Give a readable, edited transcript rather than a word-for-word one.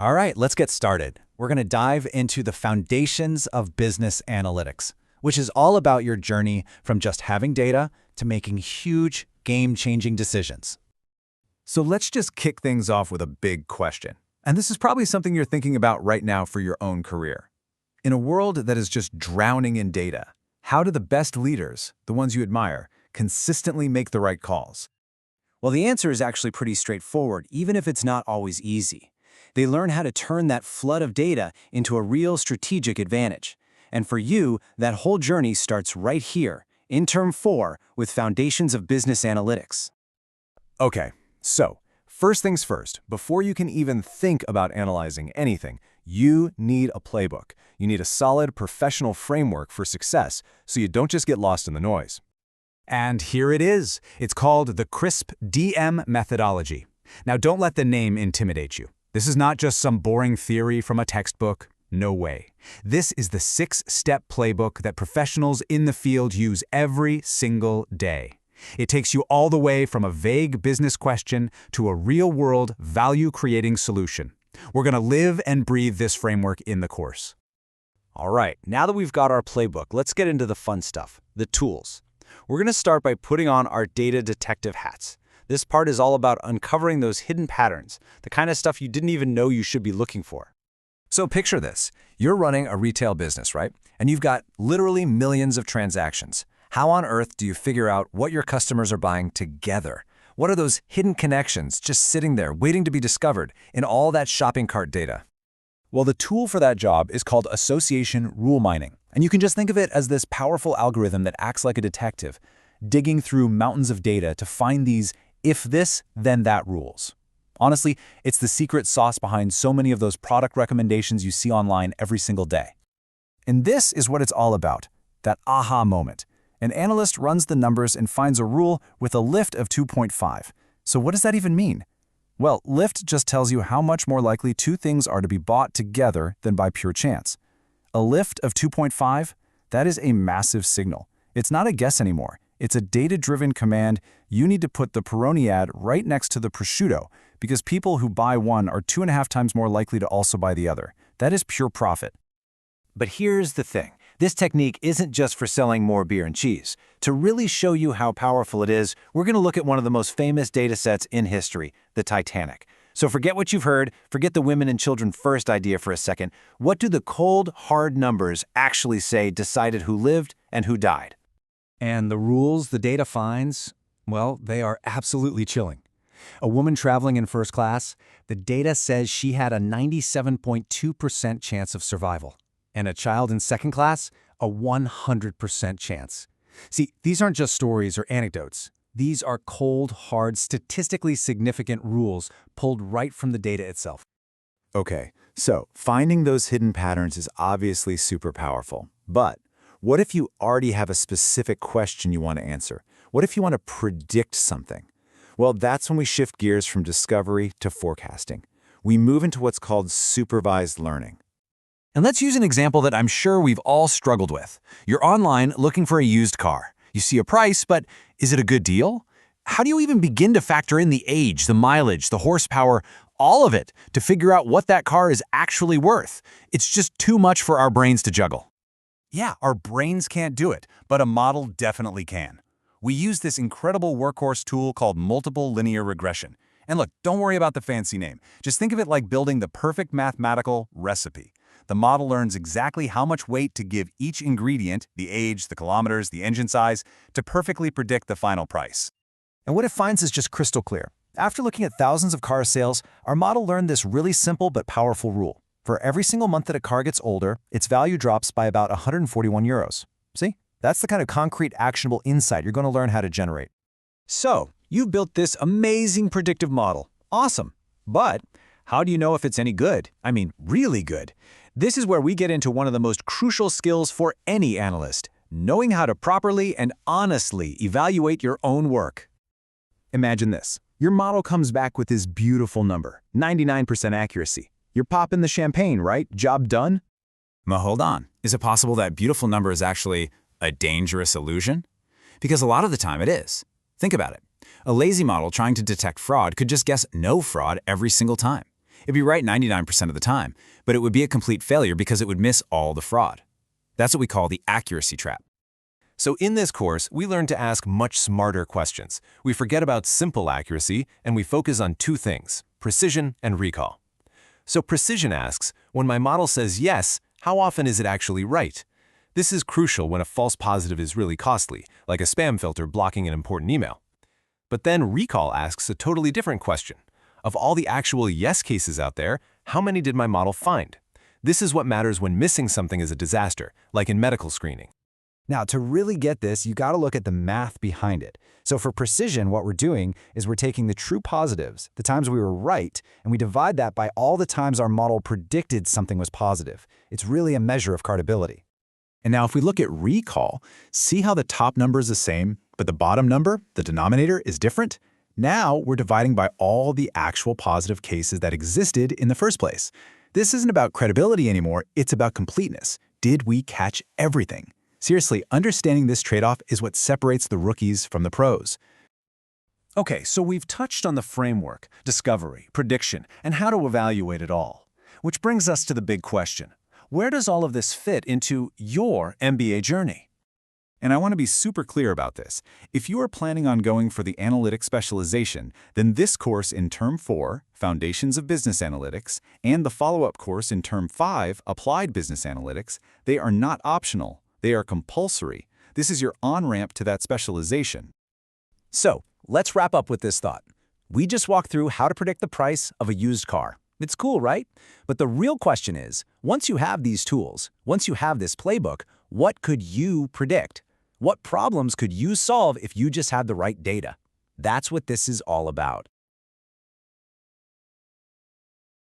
All right, let's get started. We're going to dive into the foundations of business analytics, which is all about your journey from just having data to making huge, game-changing decisions. So let's just kick things off with a big question. And this is probably something you're thinking about right now for your own career. In a world that is just drowning in data, how do the best leaders, the ones you admire, consistently make the right calls? Well, the answer is actually pretty straightforward, even if it's not always easy. They learn how to turn that flood of data into a real strategic advantage. And for you, that whole journey starts right here, in Term 4, with Foundations of Business Analytics. Okay, so first things first, before you can even think about analyzing anything, you need a playbook. You need a solid professional framework for success so you don't just get lost in the noise. And here it is. It's called the CRISP-DM methodology. Now, don't let the name intimidate you. This is not just some boring theory from a textbook. No way. This is the 6-step playbook that professionals in the field use every single day. It takes you all the way from a vague business question to a real-world, value-creating solution. We're going to live and breathe this framework in the course. All right, now that we've got our playbook, let's get into the fun stuff, the tools. We're going to start by putting on our data detective hats. This part is all about uncovering those hidden patterns, the kind of stuff you didn't even know you should be looking for. So picture this. You're running a retail business, right? And you've got literally millions of transactions. How on earth do you figure out what your customers are buying together? What are those hidden connections just sitting there waiting to be discovered in all that shopping cart data? Well, the tool for that job is called association rule mining. And you can just think of it as this powerful algorithm that acts like a detective, digging through mountains of data to find these if this, then that rules. Honestly, it's the secret sauce behind so many of those product recommendations you see online every single day. And this is what it's all about, that aha moment. An analyst runs the numbers and finds a rule with a lift of 2.5. So what does that even mean? Well, lift just tells you how much more likely two things are to be bought together than by pure chance. A lift of 2.5, that is a massive signal. It's not a guess anymore. It's a data-driven command. You need to put the Peroni ad right next to the prosciutto because people who buy one are 2.5 times more likely to also buy the other. That is pure profit. But here's the thing. This technique isn't just for selling more beer and cheese. To really show you how powerful it is, we're going to look at one of the most famous data sets in history, the Titanic. So forget what you've heard, forget the women and children first idea for a second. What do the cold, hard numbers actually say decided who lived and who died? And the rules the data finds, well, they are absolutely chilling. A woman traveling in first class, the data says she had a 97.2% chance of survival. And a child in second class, a 100% chance. See, these aren't just stories or anecdotes. These are cold, hard, statistically significant rules pulled right from the data itself. Okay, so finding those hidden patterns is obviously super powerful. But what if you already have a specific question you want to answer? What if you want to predict something? Well, that's when we shift gears from discovery to forecasting. We move into what's called supervised learning. And let's use an example that I'm sure we've all struggled with. You're online looking for a used car. You see a price, but is it a good deal? How do you even begin to factor in the age, the mileage, the horsepower, all of it, to figure out what that car is actually worth? It's just too much for our brains to juggle. Yeah, our brains can't do it, but a model definitely can. We use this incredible workhorse tool called multiple linear regression. And look, don't worry about the fancy name. Just think of it like building the perfect mathematical recipe. The model learns exactly how much weight to give each ingredient, the age, the kilometers, the engine size, to perfectly predict the final price. And what it finds is just crystal clear. After looking at thousands of car sales, our model learned this really simple but powerful rule. For every single month that a car gets older, its value drops by about 141 euros. See? That's the kind of concrete, actionable insight you're going to learn how to generate. So, you've built this amazing predictive model. Awesome. But how do you know if it's any good? I mean, really good. This is where we get into one of the most crucial skills for any analyst, knowing how to properly and honestly evaluate your own work. Imagine this. Your model comes back with this beautiful number, 99% accuracy. You're popping the champagne, right? Job done? But hold on. Is it possible that beautiful number is actually a dangerous illusion? Because a lot of the time it is. Think about it. A lazy model trying to detect fraud could just guess no fraud every single time. It'd be right 99% of the time, but it would be a complete failure because it would miss all the fraud. That's what we call the accuracy trap. So in this course, we learn to ask much smarter questions. We forget about simple accuracy, and we focus on two things: precision and recall. So precision asks, when my model says yes, how often is it actually right? This is crucial when a false positive is really costly, like a spam filter blocking an important email. But then recall asks a totally different question. Of all the actual yes cases out there, how many did my model find? This is what matters when missing something is a disaster, like in medical screening. Now, to really get this, you got to look at the math behind it. So for precision, what we're doing is we're taking the true positives, the times we were right, and we divide that by all the times our model predicted something was positive. It's really a measure of credibility. And now if we look at recall, see how the top number is the same, but the bottom number, the denominator, is different? Now we're dividing by all the actual positive cases that existed in the first place. This isn't about credibility anymore, it's about completeness. Did we catch everything? Seriously, understanding this trade-off is what separates the rookies from the pros. Okay, so we've touched on the framework, discovery, prediction, and how to evaluate it all. Which brings us to the big question. Where does all of this fit into your MBA journey? And I want to be super clear about this. If you are planning on going for the analytics specialization, then this course in Term 4, Foundations of Business Analytics, and the follow-up course in Term 5, Applied Business Analytics, they are not optional. They are compulsory. This is your on-ramp to that specialization. So, let's wrap up with this thought. We just walked through how to predict the price of a used car. It's cool, right? But the real question is, once you have these tools, once you have this playbook, what could you predict? What problems could you solve if you just had the right data? That's what this is all about.